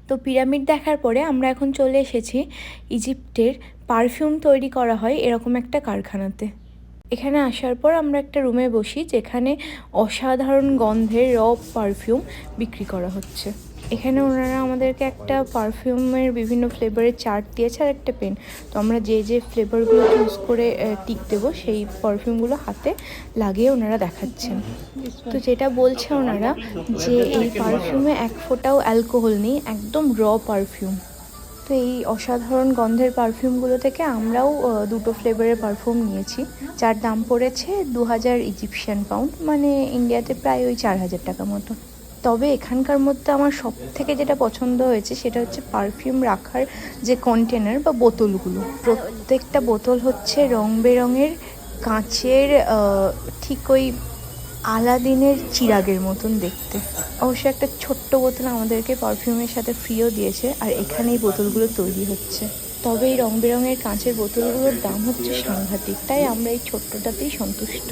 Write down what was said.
তো পিরামিড দেখার পরে আমরা এখন চলে এসেছি ইজিপ্টের পারফিউম তৈরি করা হয় এরকম একটা কারখানাতে। এখানে আসার পর আমরা একটা রুমে বসি যেখানে অসাধারণ গন্ধের পারফিউম বিক্রি করা হচ্ছে। এখানে ওনারা আমাদেরকে একটা পারফিউমের বিভিন্ন ফ্লেভারের চার্ট দিয়েছে আর একটা পেন। তো আমরা যে যে ফ্লেভারগুলো চুজ করে টিক দেবো সেই পারফিউমগুলো হাতে লাগিয়ে ওনারা দেখাচ্ছেন। তো যেটা বলছে ওনারা যে এই পারফিউমে এক ফোঁটাও অ্যালকোহল নেই, একদম পারফিউম। তো এই অসাধারণ গন্ধের পারফিউমগুলো থেকে আমরাও দুটো ফ্লেভারের পারফিউম নিয়েছি, যার দাম পড়েছে 2000 ইজিপশিয়ান পাউন্ড, মানে ইন্ডিয়াতে প্রায় ওই 4000 টাকা মতো। তবে এখানকার মধ্যে আমার সব থেকে যেটা পছন্দ হয়েছে সেটা হচ্ছে পারফিউম রাখার যে কন্টেনার বা বোতলগুলো। প্রত্যেকটা বোতল হচ্ছে রং বেরঙের কাঁচের, ঠিক ওই আলাদিনের চিরাগের মতন দেখতে। অবশ্য একটা ছোট্ট বোতল আমাদেরকে পারফিউমের সাথে ফ্রিও দিয়েছে, আর এখানেই বোতলগুলো তৈরি হচ্ছে। তবে এই রং বেরঙের কাঁচের বোতলগুলোর দাম হচ্ছে সাংঘাতিক, তাই আমরা এই ছোট্টটাতেই সন্তুষ্ট।